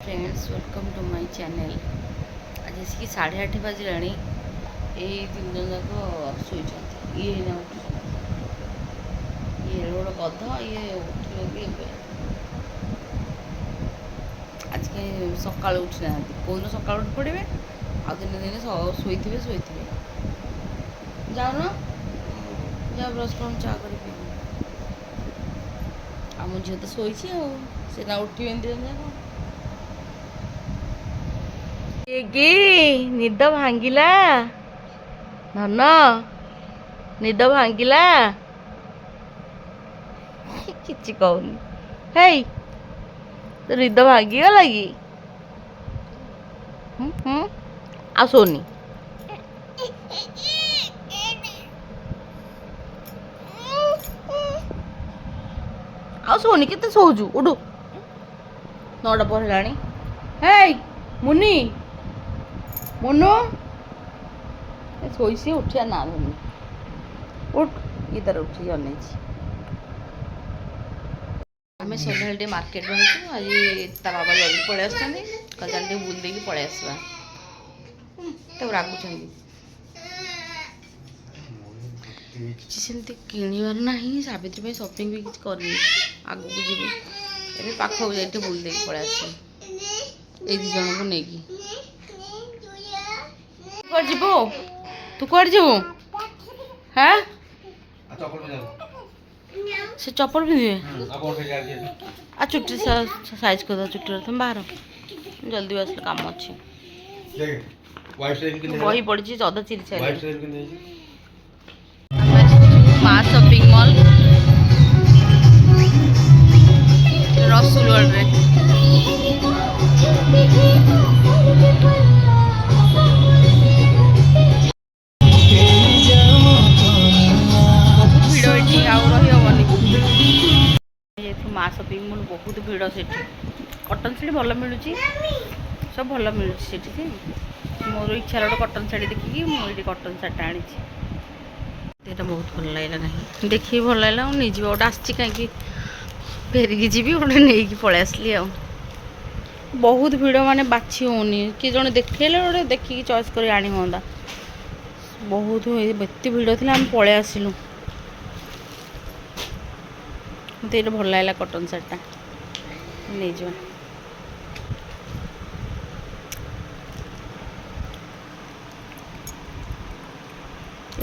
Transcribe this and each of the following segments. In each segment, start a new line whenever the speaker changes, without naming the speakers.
Friends welcome to my channel. आज आसिक 8:30 बाजिलाणी। यही 3 जन जाक शोचती ये ना ये गोटे गध ये उठे कि आज कहीं सका उठी ना कौन सका उठी पड़े आ दिन दिन शोथे जाओ जा ब्रश कर चा कर पी आम झील तो शोची ना उठे 2 जन जाक निद भांगिला धन निद भांगिला किछि कहूनी हे तो निद भांगीगला कि आ सोनी आ सोनी केते सोचु उठू 9टा पर हेलाणी हे मुन्नी मुन्नू शोसी उठिया ना धरनी उठ ये तार उठी अनै आम सदा मार्केट रहूँ आज ता बाबा जल्दी पलि आसुँच कल चल बुल दे पलि आसवा तो रागुच किसी सेमती किणवार ना सावित्री सपिंग भी किसी करनी आग को जी ए पाखक जा बुल दे पलि आस ये 2 जन को लेकिन जीवु तू कौन जीवु हाँ से चप्पल पिंधे आ चुट्टी साइज कर चुट्टी तुम बाहर जल्दी आस काम अच्छे बही पड़ी चौदह चिरी माँ शॉपिंग मॉल रसूलगढ़ रे माँ शॉपिंग मॉल बहुत भीड़ से कटन शाढ़ी भल मिलूँ सब भल मिलूँ मोर इच्छा गोटे कटन शाढ़ी देखिकी मुझे कटन शाढ़ी आनी यहाँ बहुत भल लगे ना देखिए भल लगा नहीं गोटे आसी कहीं फेरिकी जी गोटे नहीं पलि आसली आ बहुत भीड़ माने बाछी होनी किए जड़े देखले गोटे देखिकी चॉइस कर आनी हाँ बहुत एत भीड़ थी आम पलि आसिलु मत ये भल लगा कटन शाढ़ीटा नहीं जा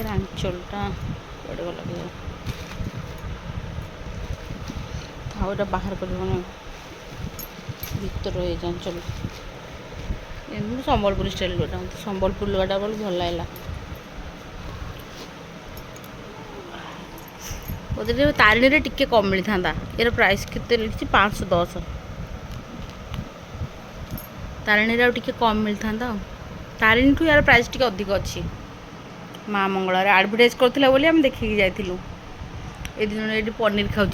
आंचलटा पड़े गला आउटा बाहर कर भर आंचल संबलपुर स्टाइल लुगा संबलपुर लुगाटा बोल भल लगा बोधे तारिणी टिके कम मिलता यार प्राइस केते लिखी 510 तारिणी टिके कम मिलता तारिणी ठू यार प्राइस टिके अधिक अच्छी माँ मंगल आडभटाइज करथिला बोली हम देखिकी जाइथिलु ए दिन ये पनीर खाऊँ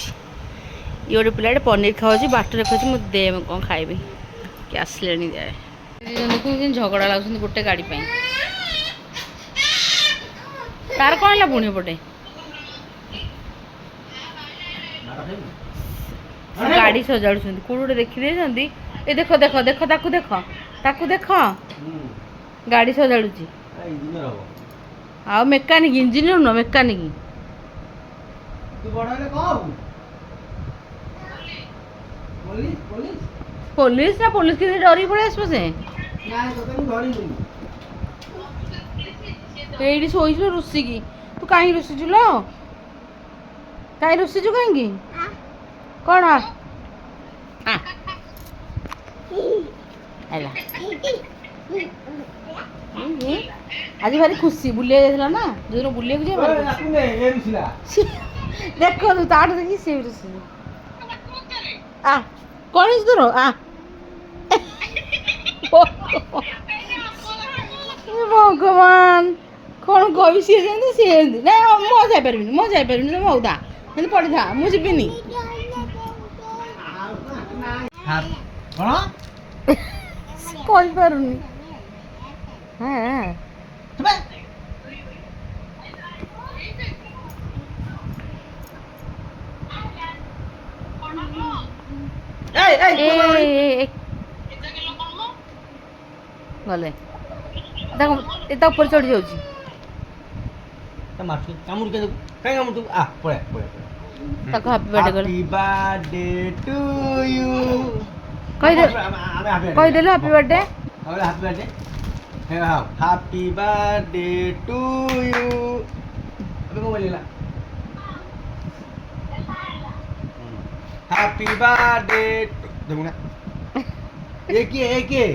ये गोटे पिला पनीर खाऊँ बाटर खाऊँ मुझे दे कौन खाइबी कि आसले जाए देखो झगड़ा लगुच गोटे गाड़ी तार कौन है पुणी पटे गाड़ी सजाड़ कौन गोटे देखी ए देख देख देख ताकू देख ताकू देख गाड़ी सजाड़ुची आ मेकानिक इंजीनियर न मेकानिक पुलिस ना पुलिस के डरी पड़े आस से ये शोचु रुषिकी तू कहीं रुषिचु लो कहीं रुषिचु कहीं कौन आज भारी खुशी बुलिया जाइला ना जो दिन बुलिया देख तू ताठ देखी सी आ कौन तोर आ भगवान कौन कह सी ना मो जापारि तुम मौदा पड़ी था मुझे कही पारुनी हाँ ଗଲେ ତାକୁ ତା ଉପରେ ଚଢ଼ି ଯାଉଛି। ତାକୁ ହାପି ବାର୍ଥଡେ କର। କହିଦେଲୁ happy birthday.
Happy birthday to you. ଏବେ ମୋବାଇଲ ହେଲା। ହାପି ବାର୍ଥଡେ ଦେଖୁନା। ଏ କିଏ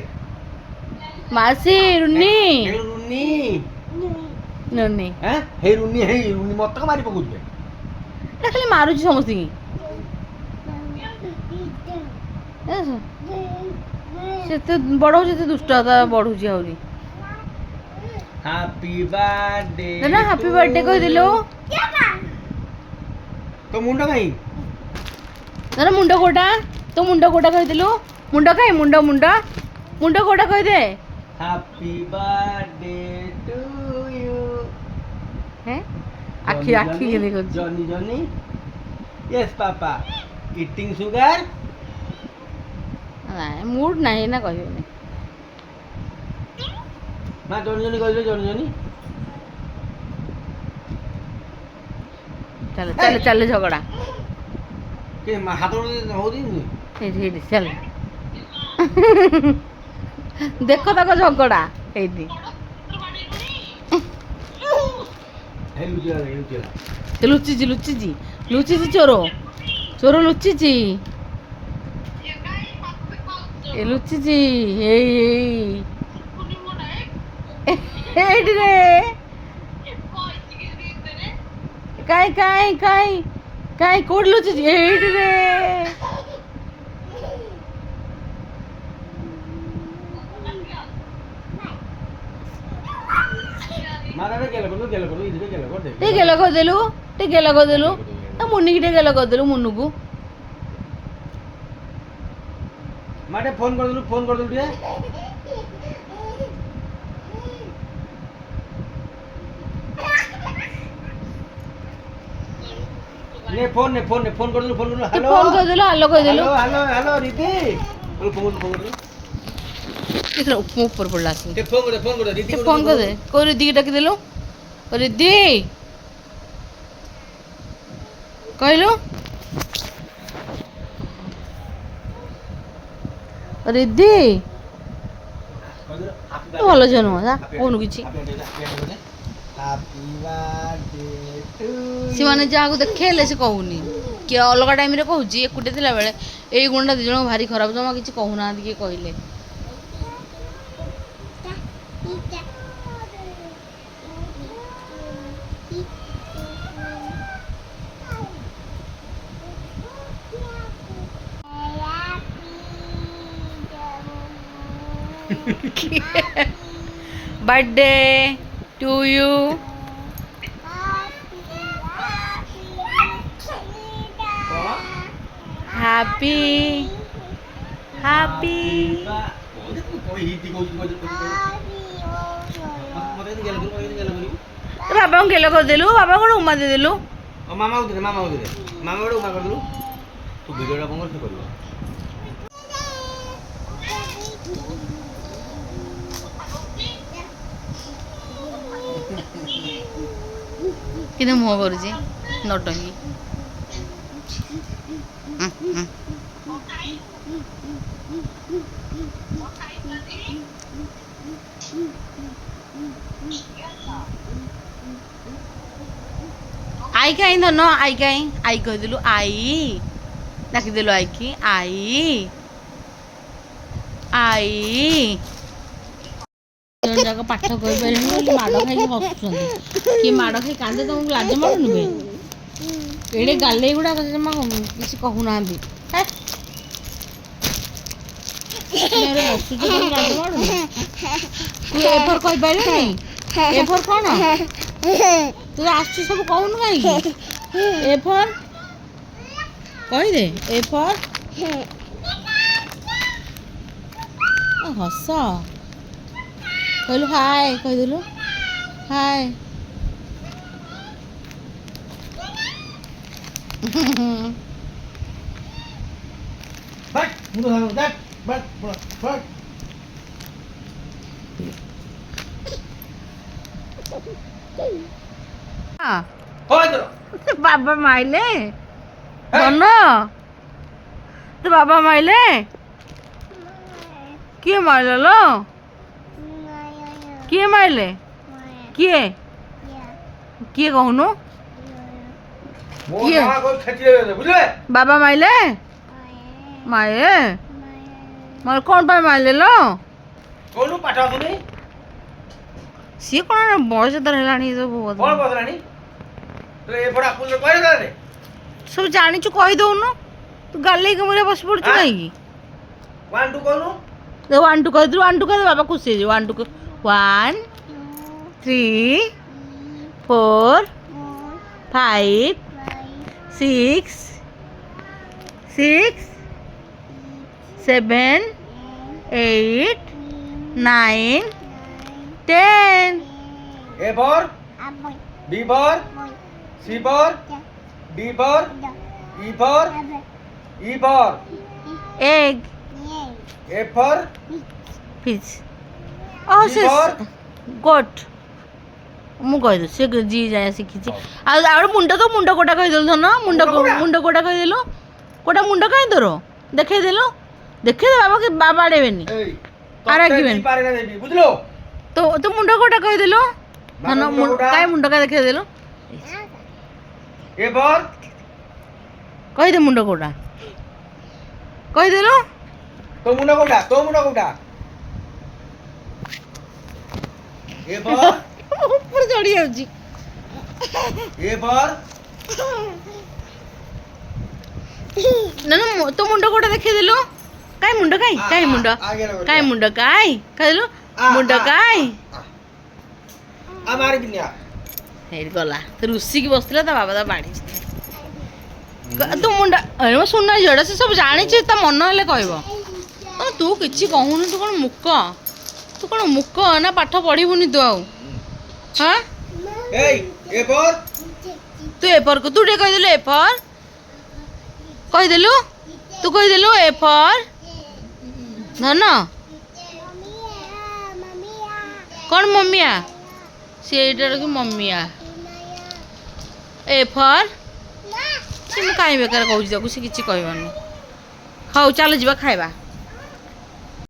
ମାସି ରୁନି
ରୁନି
ରୁନି
ହେଇ ରୁନି ମତେ ମାରି ପକଉଛୁ।
ଖାଲି ମାରୁଛି ସମସ୍ତଙ୍କୁ। ସେତେ ବଡ଼ ହଉଛି ସେତେ ଦୁଷ୍ଟତା ବଢୁଛି ଆହୁରି।
ହାପି ବାର୍ଥଡେ
ନା ହାପି ବାର୍ଥଡେ କହିଦେଲୁ।
ତୋ ମୁଣ୍ଡ କାଇଁ?
ନା ମୁଣ୍ଡ କୋଉଟା? ତୋ ମୁଣ୍ଡ କୋଉଟା କହିଦେଲୁ? ମୁଣ୍ଡ କାଇଁ? ମୁଣ୍ଡ କୋଉଟା କହିଦେ।
Happy birthday to you.
ଆଖି କେମିତି କରୁଛି?
Johnny yes papa eating sugar.
ନାଇଁ ମୁଡ୍ ନାହିଁ ନା କହିବେନି।
ମା ଜନି କହିଲେ ଜନି
ଚାଲ ଝଗଡ଼ା।
ହାତ ହଉଛି
ହେଇଠି ଚାଲ। ଦେଖ ତାଙ୍କ ଝଗଡ଼ା ହେଇଠି। ଲୁଚିଛି ଚୋର ଲୁଚିଛି। ଲୁଚିଛି ଏଇଠି ରେ। କାଇଁ କୋଉଠି ଲୁଚିଛି? ଏଇଠି ରେ। ଟିକେ ଗେଲ କରିଦେଲୁ ତା ମୁନିକି ଟିକେ ଗେଲ କରିଦେଲୁ। ମୁନୁକୁ
ମାଟେ ଫୋନ କରିଦେଲୁ ଟିକେ। ଫୋନ କରିଦେଲୁ।
ହାଲୋ କହିଦେଲୁ।
ହାଲୋ ରିଦି।
ଉପରେ ପଡ଼ିଲା ଆସିକି।
ଫୋନ
କରିଦେ। କୋଉ ରିଦିକି ଡାକିଦେଲୁ? ରିଦି କହିଲୁ। ରିଦି ଭଲ ଝିଅ ନୁହଁ କହୁନୁ କିଛି। ସେମାନେ ଯାହାକୁ ଦେଖେଇଲେ ସେ କହୁନି। କିଏ ଅଲଗା ଟାଇମରେ କହୁଛି, ଏକୁଟିଆ ଥିଲାବେଳେ ଏଇ ଗୁଣଟା ଦି ଜଣ ଭାରି ଖରାପ। ଜମା କିଛି କହୁନାହାନ୍ତି କିଏ କହିଲେ। Birthday to you. Happy happy. बाबा को गेलो कर देलु। बाबा को उमा दे देलु।
मामा को दे मामा को उमा कर देलु। तू वीडियोटा बंद कर करबो।
किने मुह करूची नटंगी। आई कहीं धन आई कहीं आई कहदेलु। आई डाकिदेलु आई की आई आई। जन जाक पाठ कहि पारिनी बोली माड़ खाई हसुछंती। कि माड़ खाई कांदे तुमको लाज माडुनी बे? एडे गाले गुडा जमा किसी कहूनांती। मेरे हसुछ तुम लाज माडुनी? तू एफर कहि पारिनी? एफर कोन? तू आसु सब कहूनु काई? एफर कहि दे। एफर हस कहलु हाय कहदेलु। हाय
बट मुंडो बट হয় তোর
বাবা মাইলে ধন তো বাবা মাইলে কিଏ ମାଇଲେ ଲୋ କିଏ ମାଇଲେ କିଏ କିଏ କହୁନୁ
ମୋ
କିଏ?
ମା କଣ ଖେଚି ଦେବେ ବୁଝିଲେ
ବାବା ମାଇଲେ ମାଇଲେ ମୋର କ'ଣ ପାଇଁ ମାଇଲେ ଲୋ
କହୁନୁ ପାଠ ଆସୁନି
ସିଏ କ'ଣ ବୟସ ତାର ହେଲାଣି ଏ ସବୁ
କଣ ବସିଲାଣି ତୁ ଏପଟେ ଆପୁଲ କହିଲେ ତାରେ
ସବୁ ଜାଣିଛୁ କହିଦଉନୁ ତୁ ଗାଲେଇକି ମୁରେ ବସି ପଡୁଛୁ
ଆଁ?
କାହିଁକି
1 2 କହୁନୁ
ୱାନ୍ ଟୁ କହିଦେଲୁ ୱାନ୍ ଟୁ କହିଦେ ବାବା ଖୁସି ହେଇଯିବ 1 2 1 3 4 5 6 6 7 8 9 10
A for B for C for D for E for E for
egg
F for
fish oh
G
ସେ
for
goat ମୁଁ କହିଦେଲି ସେ ଜି ଯାଏ ଶିଖିଛି ଆଉ ମୁଣ୍ଡ ତ ମୁଣ୍ଡ କୋଟା କହିଦେଲୁ ଧନ ମୁଣ୍ଡ ମୁଣ୍ଡ କୋଟା କହିଦେଲୁ କୋଟା ମୁଣ୍ଡ କାହିଁ ତୋର ଦେଖେଇଦେଲୁ ଦେଖେଇଦେ ବାବା କି ବାବା ଆଡ଼େବେନି
এই
আর
ততে
রাখবেন।
দি পারে না দেবি বুঝলো
তো তো মুন্ড কোটা কইদেলু ধন
মুন্ড কোটা?
কাই মুন্ড কা দেখাই দেলু
A for
কই দে মুন্ড কোটা কই দেলু
তো মুন্ডা কোটা A for
উপরে চড়ি যাচ্ছি
A for
না না তো মুন্ড কোটা দেখাই দেলু কাই মুন্ড কাই মুন্ড
আগে লাগো
কাই মুন্ড কাই কইদেলু মুন্ড কাই
আমারে বিনিয়া
ହେଇଠି ଗଲା ତ ରୁଷିକି ବସିଥିଲା ତା ବାବା ତା ବାଢ଼ିଛି ତୁ ମୁଣ୍ଡ ଆରେ ମୋ ସୁନା ଝିଅଟା ସେ ସବୁ ଜାଣିଛି ତା ମନ ହେଲେ କହିବ ତୁ କିଛି କହୁନୁ ତୁ କ'ଣ ମୁକ ନା ପାଠ ପଢ଼ିବୁନି ତୁ ଆଉ ହଁ
এই A for
ତୁ ଏଫର୍ ତୁ ଟିକେ କହିଦେଲୁ ଏଫର୍ କହିଦେଲୁ ତୁ କହିଦେଲୁ ଏଫର୍ ଧନ କ'ଣ ମମିଆ ସେ ଏଇଟାର କି ମମିଆ ଏଫର୍ ସେ ମୁଁ କାହିଁ ବେକାର କହୁଛି ତାକୁ ସେ କିଛି କହିବନି ହଉ ଚାଲ ଯିବା ଖାଇବା